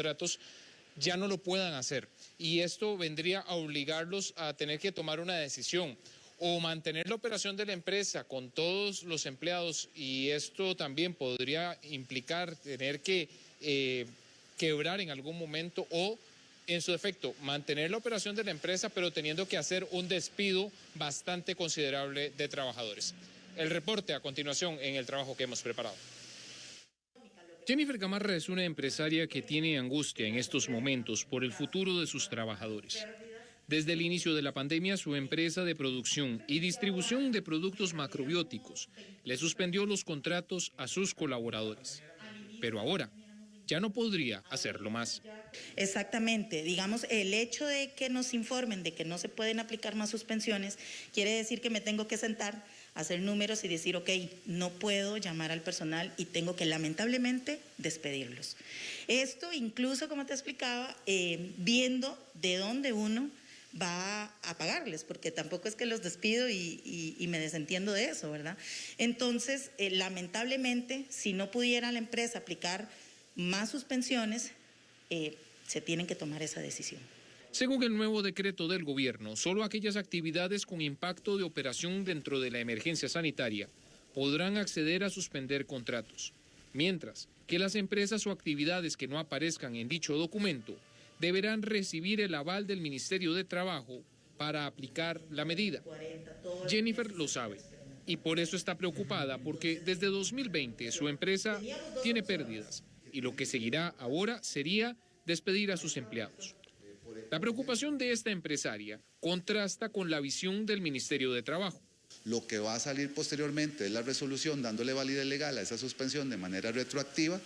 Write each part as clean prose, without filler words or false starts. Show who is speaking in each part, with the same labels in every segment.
Speaker 1: contratos ya no lo puedan hacer. Y esto vendría a obligarlos a tener que tomar una decisión, o mantener la operación de la empresa con todos los empleados, y esto también podría implicar tener que quebrar en algún momento, o en su defecto mantener la operación de la empresa pero teniendo que hacer un despido bastante considerable de trabajadores. El reporte a continuación en el trabajo que hemos preparado. Jennifer Gamarra es una empresaria que tiene angustia en estos momentos por el futuro de sus trabajadores. Desde el inicio de la pandemia, su empresa de producción y distribución de productos macrobióticos le suspendió los contratos a sus colaboradores. Pero ahora ya no podría hacerlo más.
Speaker 2: Exactamente, digamos, el hecho de que nos informen de que no se pueden aplicar más suspensiones, quiere decir que me tengo que sentar, hacer números y decir, ok, no puedo llamar al personal y tengo que lamentablemente despedirlos. Esto incluso, como te explicaba, viendo de dónde uno va a pagarles, porque tampoco es que los despido y me desentiendo de eso, ¿verdad? Entonces, lamentablemente, si no pudiera la empresa aplicar más suspensiones, se tienen que tomar esa decisión.
Speaker 1: Según el nuevo decreto del gobierno, solo aquellas actividades con impacto de operación dentro de la emergencia sanitaria podrán acceder a suspender contratos, mientras que las empresas o actividades que no aparezcan en dicho documento deberán recibir el aval del Ministerio de Trabajo para aplicar la medida. Jennifer lo sabe y por eso está preocupada, porque desde 2020 su empresa tiene pérdidas y lo que seguirá ahora sería despedir a sus empleados. La preocupación de esta empresaria contrasta con la visión del Ministerio de Trabajo.
Speaker 3: Lo que va a salir posteriormente es la resolución dándole validez legal a esa suspensión de manera retroactiva,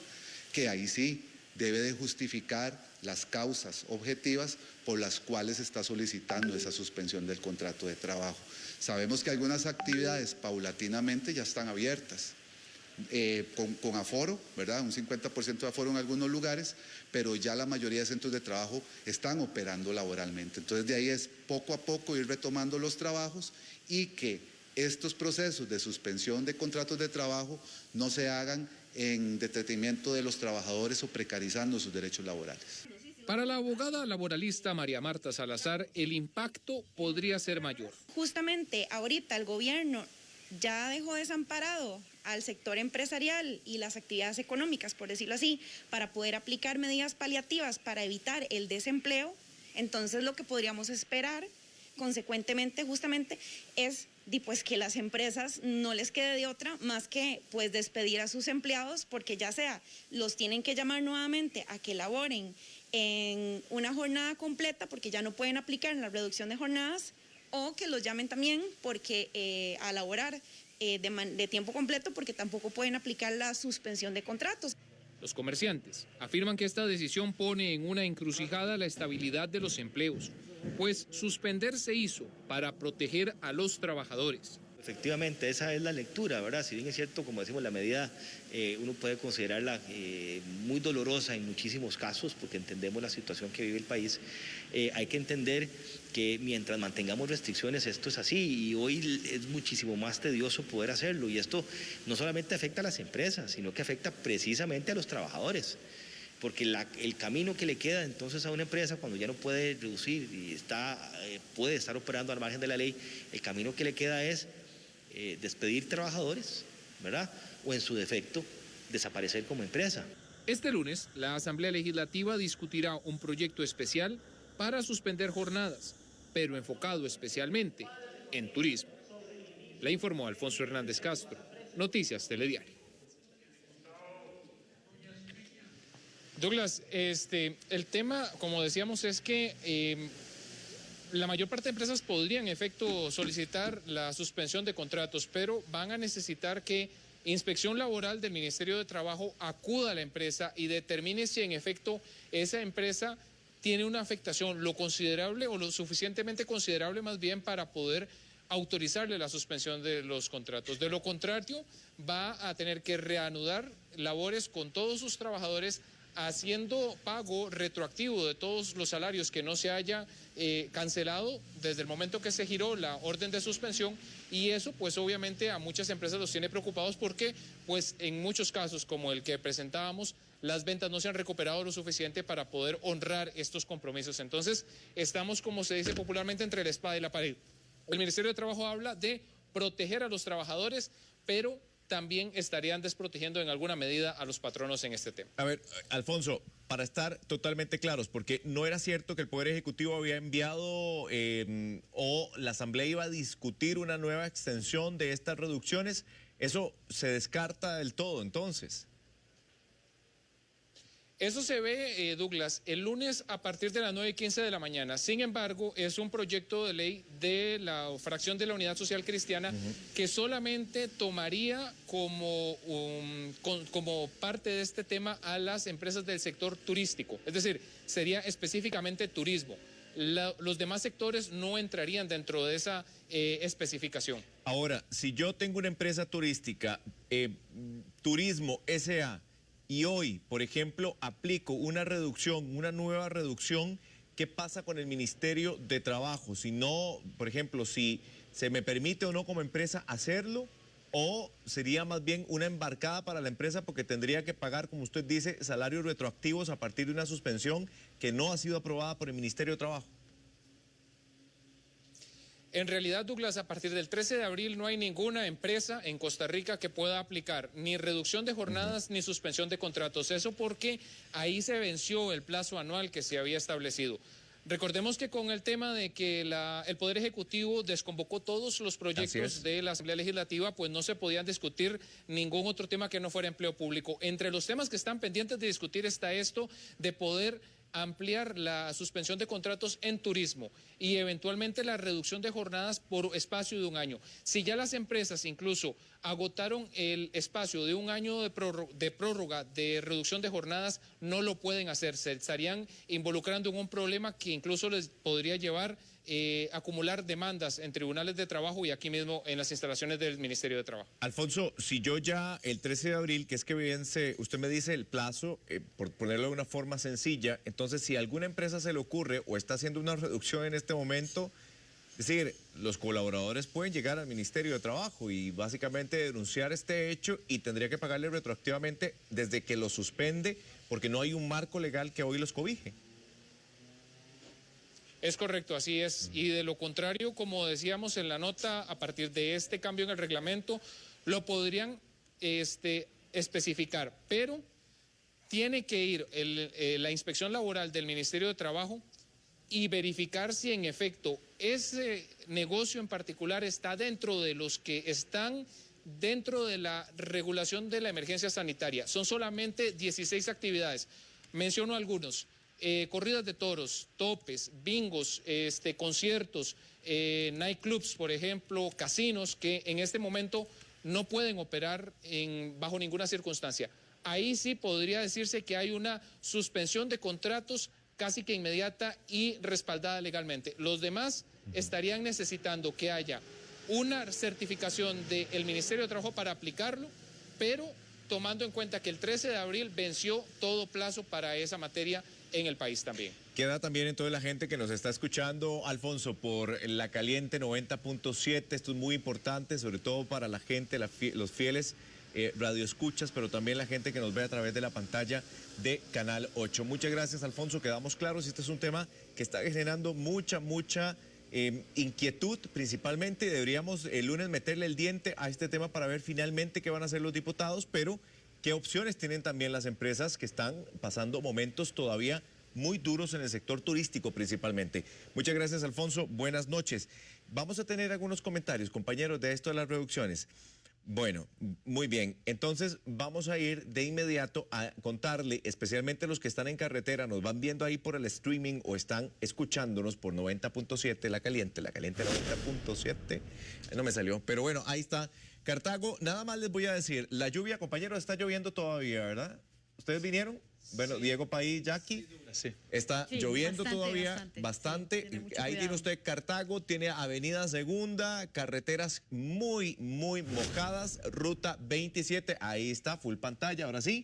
Speaker 3: que ahí sí debe de justificar las causas objetivas por las cuales está solicitando esa suspensión del contrato de trabajo. Sabemos que algunas actividades paulatinamente ya están abiertas, con aforo, ¿verdad? Un 50% de aforo en algunos lugares, pero ya la mayoría de centros de trabajo están operando laboralmente. Entonces de ahí es poco a poco ir retomando los trabajos y que estos procesos de suspensión de contratos de trabajo no se hagan en detrimento de los trabajadores o precarizando sus derechos laborales.
Speaker 1: Para la abogada laboralista María Marta Salazar, el impacto podría ser mayor.
Speaker 4: Justamente ahorita el gobierno ya dejó desamparado al sector empresarial y las actividades económicas, por decirlo así, para poder aplicar medidas paliativas para evitar el desempleo. Entonces lo que podríamos esperar consecuentemente justamente es pues que las empresas no les quede de otra más que pues despedir a sus empleados, porque ya sea los tienen que llamar nuevamente a que laboren en una jornada completa porque ya no pueden aplicar en la reducción de jornadas, o que los llamen también porque a laborar de tiempo completo porque tampoco pueden aplicar la suspensión de contratos.
Speaker 1: Los comerciantes afirman que esta decisión pone en una encrucijada la estabilidad de los empleos, pues suspender se hizo para proteger a los trabajadores.
Speaker 5: Efectivamente, esa es la lectura, ¿verdad? Si bien es cierto, como decimos, la medida uno puede considerarla muy dolorosa en muchísimos casos, porque entendemos la situación que vive el país, hay que entender que mientras mantengamos restricciones esto es así, y hoy es muchísimo más tedioso poder hacerlo, y esto no solamente afecta a las empresas, sino que afecta precisamente a los trabajadores. Porque el camino que le queda entonces a una empresa cuando ya no puede reducir y puede estar operando al margen de la ley, el camino que le queda es despedir trabajadores, ¿verdad? O en su defecto, desaparecer como empresa.
Speaker 1: Este lunes, la Asamblea Legislativa discutirá un proyecto especial para suspender jornadas, pero enfocado especialmente en turismo. Le informó Alfonso Hernández Castro, Noticias Telediario. Douglas, el tema, como decíamos, es que la mayor parte de empresas podrían en efecto solicitar la suspensión de contratos, pero van a necesitar que Inspección Laboral del Ministerio de Trabajo acuda a la empresa y determine si en efecto esa empresa tiene una afectación lo considerable o lo suficientemente considerable más bien para poder autorizarle la suspensión de los contratos. De lo contrario, va a tener que reanudar labores con todos sus trabajadores, haciendo pago retroactivo de todos los salarios que no se haya cancelado desde el momento que se giró la orden de suspensión, y eso pues obviamente a muchas empresas los tiene preocupados porque pues en muchos casos como el que presentábamos las ventas no se han recuperado lo suficiente para poder honrar estos compromisos. Entonces, estamos, como se dice popularmente, entre la espada y la pared. El Ministerio de Trabajo habla de proteger a los trabajadores, pero también estarían desprotegiendo en alguna medida a los patronos en este tema.
Speaker 6: A ver, Alfonso, para estar totalmente claros, porque no era cierto que el Poder Ejecutivo había enviado o la Asamblea iba a discutir una nueva extensión de estas reducciones, eso se descarta del todo, entonces.
Speaker 1: Eso se ve, Douglas, el lunes a partir de las 9:15 de la mañana. Sin embargo, es un proyecto de ley de la fracción de la Unidad Social Cristiana que solamente tomaría como parte de este tema a las empresas del sector turístico. Es decir, sería específicamente turismo. Los demás sectores no entrarían dentro de esa especificación.
Speaker 6: Ahora, si yo tengo una empresa turística, Turismo S.A., y hoy, por ejemplo, aplico una reducción, una nueva reducción, ¿qué pasa con el Ministerio de Trabajo? Si no, por ejemplo, si se me permite o no como empresa hacerlo, o sería más bien una embarcada para la empresa porque tendría que pagar, como usted dice, salarios retroactivos a partir de una suspensión que no ha sido aprobada por el Ministerio de Trabajo.
Speaker 1: En realidad, Douglas, a partir del 13 de abril no hay ninguna empresa en Costa Rica que pueda aplicar ni reducción de jornadas ni suspensión de contratos. Eso porque ahí se venció el plazo anual que se había establecido. Recordemos que con el tema de que el Poder Ejecutivo desconvocó todos los proyectos de la Asamblea Legislativa, pues no se podían discutir ningún otro tema que no fuera empleo público. Entre los temas que están pendientes de discutir está esto de poder ampliar la suspensión de contratos en turismo y eventualmente la reducción de jornadas por espacio de un año. Si ya las empresas incluso agotaron el espacio de un año de prórroga de reducción de jornadas, no lo pueden hacer. Se estarían involucrando en un problema que incluso les podría llevar a acumular demandas en tribunales de trabajo y aquí mismo en las instalaciones del Ministerio de Trabajo.
Speaker 6: Alfonso, si yo ya el 13 de abril, que es que vence, usted me dice el plazo, por ponerlo de una forma sencilla, entonces si a alguna empresa se le ocurre o está haciendo una reducción en este momento, es decir, los colaboradores pueden llegar al Ministerio de Trabajo y básicamente denunciar este hecho y tendría que pagarle retroactivamente desde que lo suspende porque no hay un marco legal que hoy los cobije.
Speaker 1: Es correcto, así es. Y de lo contrario, como decíamos en la nota, a partir de este cambio en el reglamento, lo podrían especificar, pero tiene que ir la inspección laboral del Ministerio de Trabajo y verificar si en efecto ese negocio en particular está dentro de los que están dentro de la regulación de la emergencia sanitaria. Son solamente 16 actividades. Menciono algunos. Corridas de toros, topes, bingos, conciertos, nightclubs, por ejemplo, casinos, que en este momento no pueden operar bajo ninguna circunstancia. Ahí sí podría decirse que hay una suspensión de contratos casi que inmediata y respaldada legalmente. Los demás estarían necesitando que haya una certificación del Ministerio de Trabajo para aplicarlo, pero tomando en cuenta que el 13 de abril venció todo plazo para esa materia en el país también.
Speaker 6: Queda también entonces la gente que nos está escuchando, Alfonso, por La Caliente 90.7. Esto es muy importante, sobre todo para la gente, los fieles radioescuchas, pero también la gente que nos ve a través de la pantalla de Canal 8. Muchas gracias, Alfonso. Quedamos claros. Este es un tema que está generando mucha inquietud, principalmente. Deberíamos el lunes meterle el diente a este tema para ver finalmente qué van a hacer los diputados, pero qué opciones tienen también las empresas que están pasando momentos todavía muy duros en el sector turístico principalmente. Muchas gracias, Alfonso. Buenas noches. Vamos a tener algunos comentarios, compañeros, de esto de las reducciones. Bueno, muy bien. Entonces vamos a ir de inmediato a contarle, especialmente los que están en carretera, nos van viendo ahí por el streaming o están escuchándonos por 90.7, La Caliente 90.7. No me salió, pero bueno, ahí está. Cartago, nada más les voy a decir, la lluvia, compañeros, está lloviendo todavía, ¿verdad? ¿Ustedes vinieron? Bueno, sí. Diego País, Jackie, sí. Está lloviendo todavía bastante. Sí, ahí tiene usted Cartago, tiene Avenida Segunda, carreteras muy mojadas, ruta 27, ahí está, full pantalla, ahora sí.